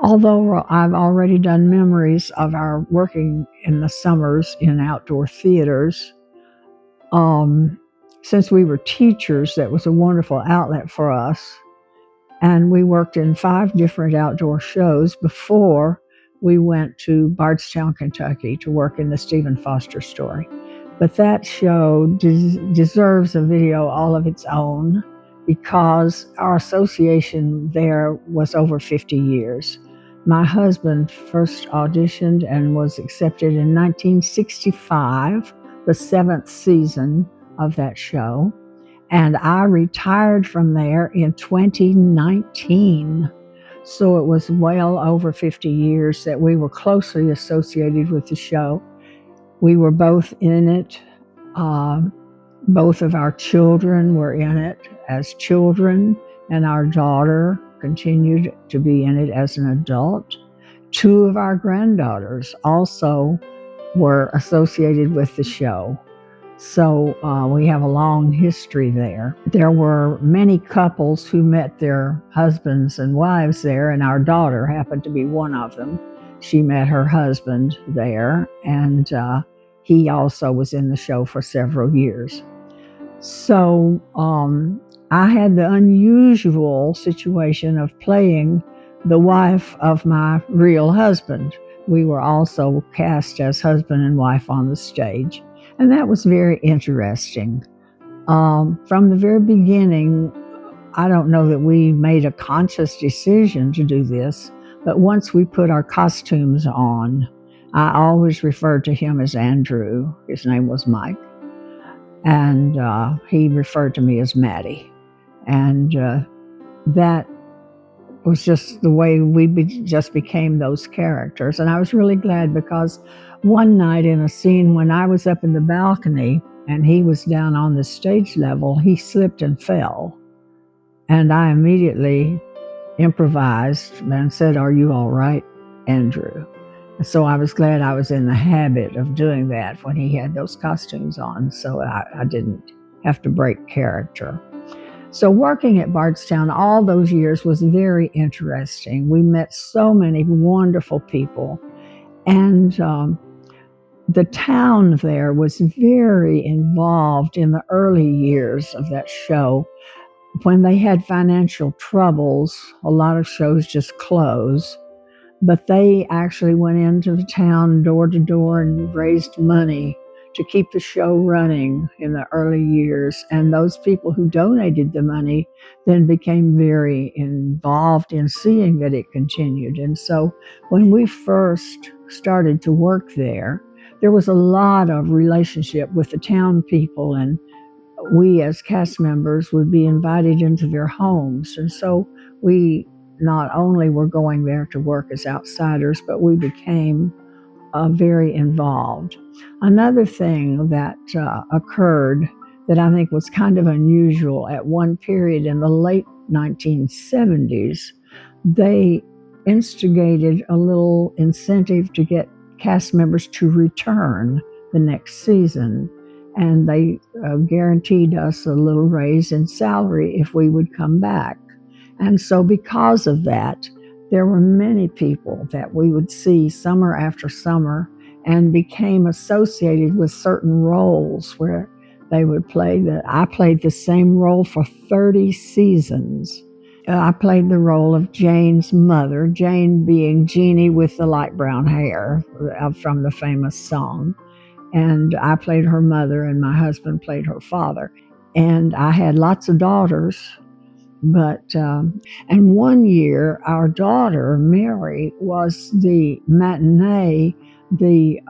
Although I've already done memories of our working in the summers in outdoor theaters, um, since we were teachers, that was a wonderful outlet for us. And we worked in 5 different outdoor shows before we went to Bardstown, Kentucky to work in the Stephen Foster story. But that show deserves a video all of its own because our association there was over 50 years. My husband first auditioned and was accepted in 1965, the 7th season of that show. And I retired from there in 2019. So it was well over 50 years that we were closely associated with the show. We were both in it. Both of our children were in it as children, and our daughter continued to be in it as an adult. 2 of our granddaughters also were associated with the show. So we have a long history there. There were many couples who met their husbands and wives there, and our daughter happened to be one of them. She met her husband there, and he also was in the show for several years. So I had the unusual situation of playing the wife of my real husband. We were also cast as husband and wife on the stage. And that was very interesting. From the very beginning, I don't know that we made a conscious decision to do this, but once we put our costumes on, I always referred to him as Andrew. His name was Mike. And he referred to me as Maddie. And that was just the way we just became those characters. And I was really glad because one night in a scene when I was up in the balcony and he was down on the stage level, he slipped and fell. And I immediately improvised and said, "Are you all right, Andrew?" So I was glad I was in the habit of doing that when he had those costumes on, so I didn't have to break character. So working at Bardstown all those years was very interesting. We met so many wonderful people. And the town there was very involved in the early years of that show. When they had financial troubles, a lot of shows just closed. But they actually went into the town door to door and raised money to keep the show running in the early years. And those people who donated the money then became very involved in seeing that it continued. And so when we first started to work there was a lot of relationship with the town people, and we as cast members would be invited into their homes. And so we not only were going there to work as outsiders, but we became very involved. Another thing that occurred that I think was kind of unusual, at one period in the late 1970s, they instigated a little incentive to get cast members to return the next season. And they guaranteed us a little raise in salary if we would come back. And so because of that, there were many people that we would see summer after summer and became associated with certain roles where they would play I played the same role for 30 seasons. I played the role of Jane's mother, Jane being Jeannie with the light brown hair from the famous song. And I played her mother and my husband played her father. And I had lots of daughters. And one year, our daughter, Mary, was the matinee, the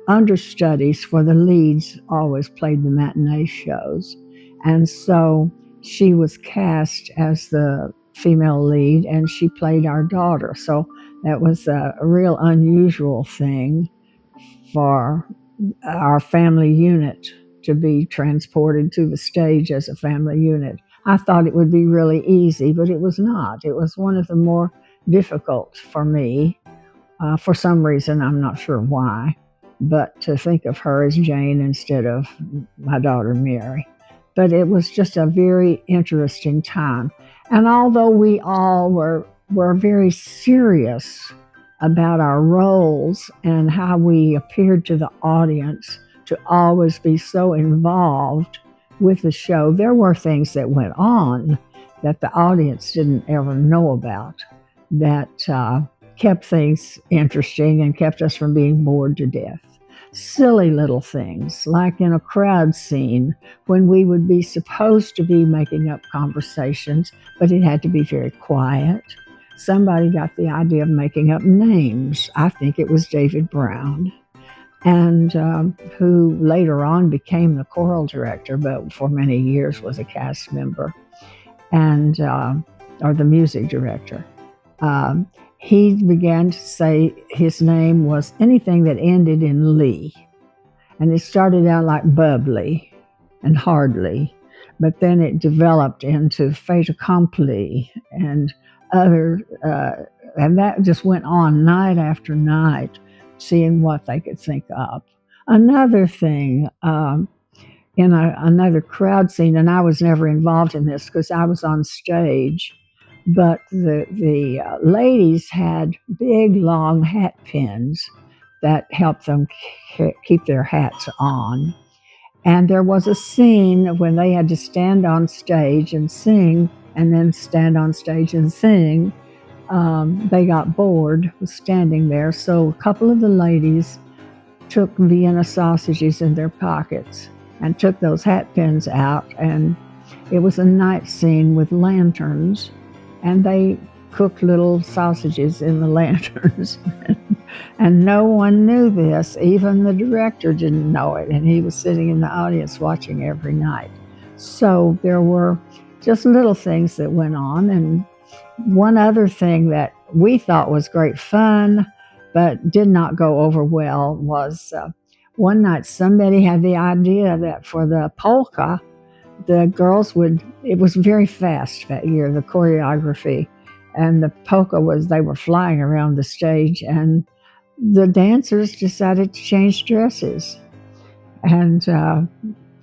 understudies for the leads always played the matinee shows. And so she was cast as the female lead, and she played our daughter. So that was a real unusual thing for our family unit to be transported to the stage as a family unit. I thought it would be really easy, but it was not. It was one of the more difficult for me, for some reason, I'm not sure why, but to think of her as Jane instead of my daughter Mary. But it was just a very interesting time. And although we all were were very serious about our roles and how we appeared to the audience, to always be so involved with the show. There were things that went on that the audience didn't ever know about that kept things interesting and kept us from being bored to death. Silly little things, like in a crowd scene when we would be supposed to be making up conversations, but it had to be very quiet. Somebody got the idea of making up names. I think it was David Brown, and who later on became the choral director, but for many years was a cast member, and or the music director. He began to say his name was anything that ended in Lee. And it started out like bubbly and hardly, but then it developed into fait accompli and other, and that just went on night after night, seeing what they could think of. Another thing, in another crowd scene, and I was never involved in this because I was on stage, but the ladies had big, long hat pins that helped them keep their hats on. And there was a scene when they had to stand on stage and sing, and then stand on stage and sing. They got bored with standing there, so a couple of the ladies took Vienna sausages in their pockets and took those hat pins out, and it was a night scene with lanterns, and they cooked little sausages in the lanterns. And no one knew this. Even the director didn't know it, and he was sitting in the audience watching every night. So there were just little things that went on. And one other thing that we thought was great fun but did not go over well was one night somebody had the idea that for the polka, the girls would, it was very fast that year, the choreography, and the polka was, they were flying around the stage, and the dancers decided to change dresses, and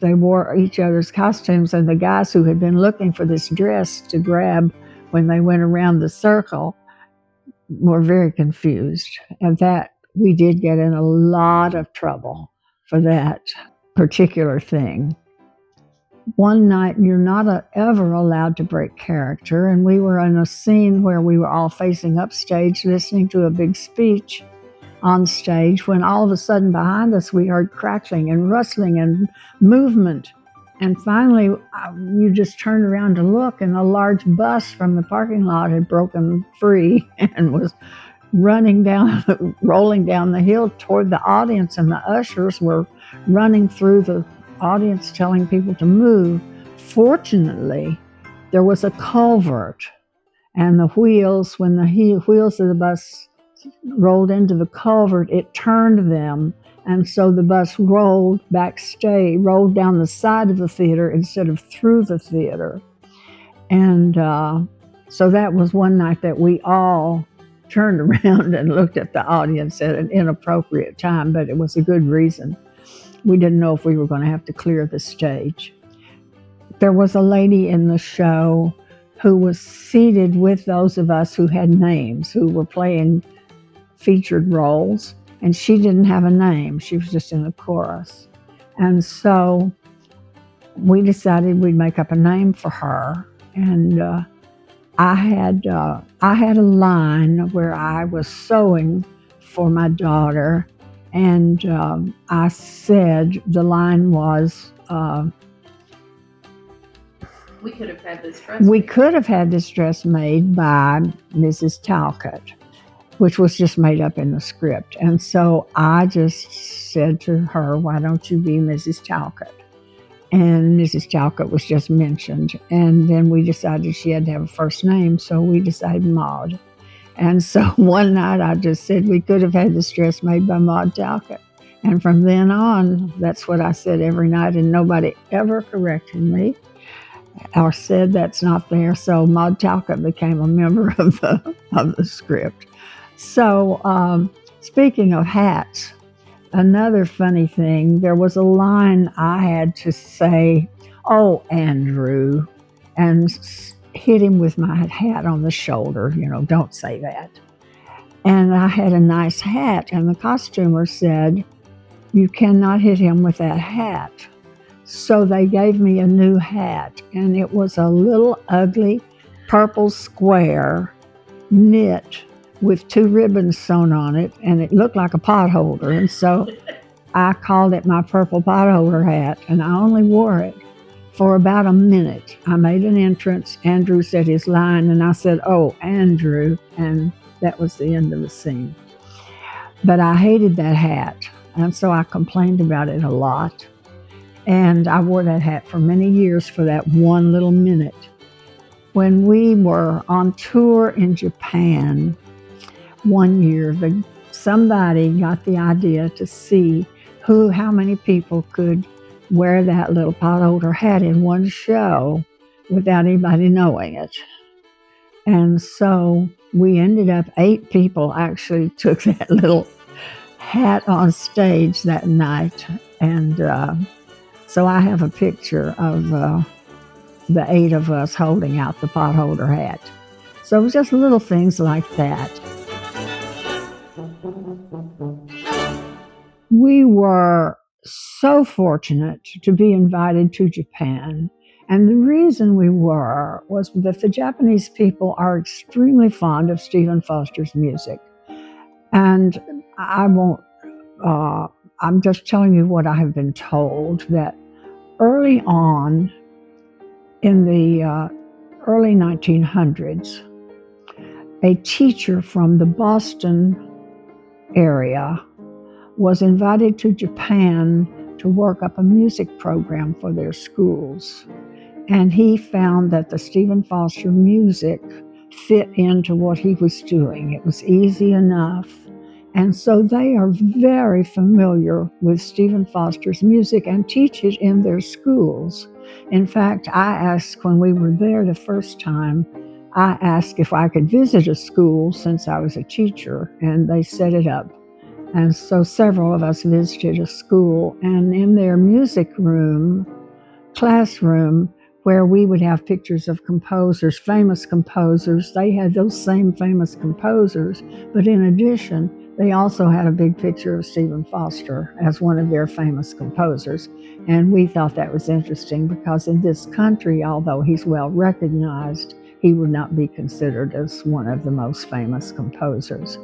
they wore each other's costumes, and the guys who had been looking for this dress to grab when they went around the circle were very confused, and that we did get in a lot of trouble for that particular thing. One night, you're not ever allowed to break character, and we were in a scene where we were all facing upstage listening to a big speech on stage, when all of a sudden behind us we heard crackling and rustling and movement. And finally, you just turned around to look, and a large bus from the parking lot had broken free and was rolling down the hill toward the audience, and the ushers were running through the audience telling people to move. Fortunately, there was a culvert, and the wheels, when the wheels of the bus rolled into the culvert, it turned them, and so the bus rolled down the side of the theater instead of through the theater. And so that was one night that we all turned around and looked at the audience at an inappropriate time, but it was a good reason. We didn't know if we were going to have to clear the stage. There was a lady in the show who was seated with those of us who had names, who were playing featured roles, and she didn't have a name. She was just in the chorus. And so we decided we'd make up a name for her. And I had a line where I was sewing for my daughter, and I said the line was, we could have had this dress made by Mrs. Talcott, which was just made up in the script. And so I just said to her, why don't you be Mrs. Talcott? And Mrs. Talcott was just mentioned. And then we decided she had to have a first name, so we decided Maud. And so one night I just said we could have had this dress made by Maud Talcott. And from then on, that's what I said every night, and nobody ever corrected me or said that's not there. So Maud Talcott became a member of the script. So speaking of hats, another funny thing, there was a line I had to say, "Oh, Andrew," and hit him with my hat on the shoulder, don't say that. And I had a nice hat, and the costumer said, "You cannot hit him with that hat." So they gave me a new hat, and it was a little ugly purple square knit with 2 ribbons sewn on it, and it looked like a potholder. And so I called it my purple potholder hat, and I only wore it for about a minute. I made an entrance. Andrew said his line, and I said, "Oh, Andrew," and that was the end of the scene. But I hated that hat, and so I complained about it a lot. And I wore that hat for many years for that one little minute. When we were on tour in Japan one year, somebody got the idea to see how many people could wear that little potholder hat in one show without anybody knowing it. And so we ended up, 8 people actually took that little hat on stage that night. And so I have a picture of the 8 of us holding out the potholder hat. So it was just little things like that. We were so fortunate to be invited to Japan. And the reason we were was that the Japanese people are extremely fond of Stephen Foster's music. And I'm just telling you what I have been told, that early on in the early 1900s, a teacher from the Boston area was invited to Japan to work up a music program for their schools. And he found that the Stephen Foster music fit into what he was doing. It was easy enough. And so they are very familiar with Stephen Foster's music and teach it in their schools. In fact, I asked when we were there the first time, I asked if I could visit a school since I was a teacher, and they set it up. And so several of us visited a school, and in their music room, classroom, where we would have pictures of composers, famous composers, they had those same famous composers, but in addition, they also had a big picture of Stephen Foster as one of their famous composers. And we thought that was interesting because in this country, although he's well recognized, he would not be considered as one of the most famous composers.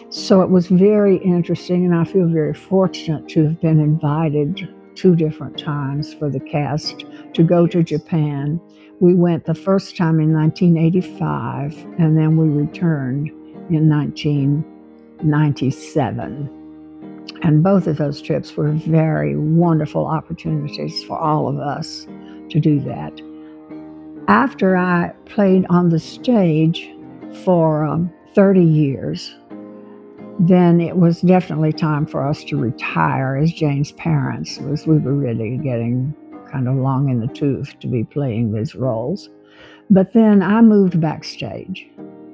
So it was very interesting, and I feel very fortunate to have been invited 2 different times for the cast to go to Japan. We went the first time in 1985, and then we returned in 1997. And both of those trips were very wonderful opportunities for all of us to do that. After I played on the stage for 30 years, then it was definitely time for us to retire as Jane's parents, because we were really getting kind of long in the tooth to be playing these roles. But then I moved backstage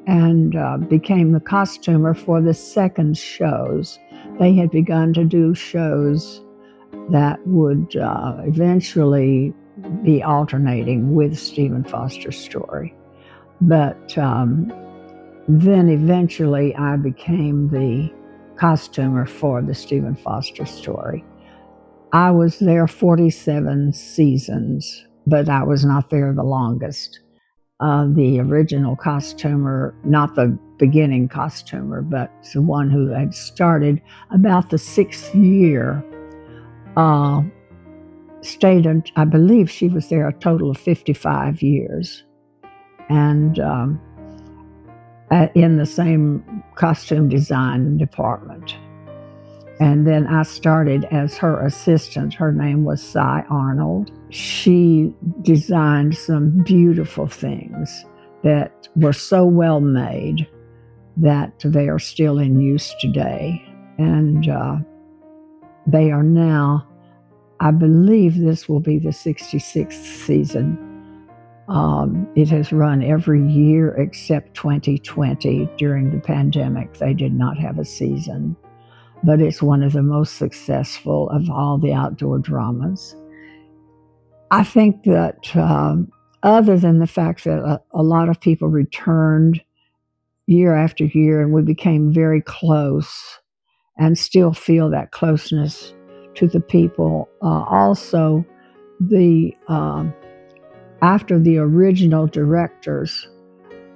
and became the costumer for the second shows. They had begun to do shows that would eventually be alternating with Stephen Foster's story. But then eventually I became the costumer for the Stephen Foster story. I was there 47 seasons, but I was not there the longest. The original costumer, not the beginning costumer, but the one who had started about the 6th year, stayed, I believe she was there a total of 55 years. And in the same costume design department. And then I started as her assistant. Her name was Cy Arnold. She designed some beautiful things that were so well made that they are still in use today. And they are now, I believe this will be the 66th season. It has run every year except 2020 during the pandemic. They did not have a season, but it's one of the most successful of all the outdoor dramas. I think that other than the fact that a lot of people returned year after year, and we became very close and still feel that closeness to the people. Also, the after the original directors,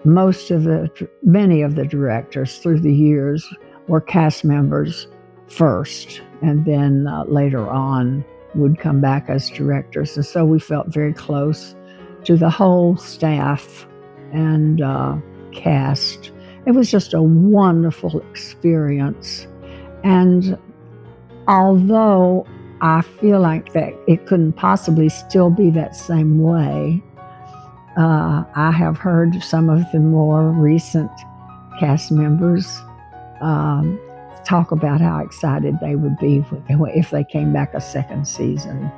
many of the directors through the years were cast members first, and then later on would come back as directors. And so we felt very close to the whole staff and cast. It was just a wonderful experience. And although I feel like that it couldn't possibly still be that same way, I have heard some of the more recent cast members talk about how excited they would be if they came back a second season,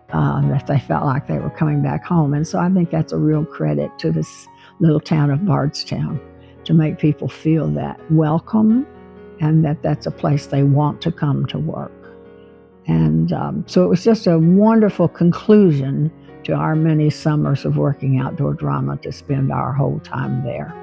that they felt like they were coming back home. And so I think that's a real credit to this little town of Bardstown, to make people feel that welcome and that that's a place they want to come to work. And so it was just a wonderful conclusion to our many summers of working outdoor drama to spend our whole time there.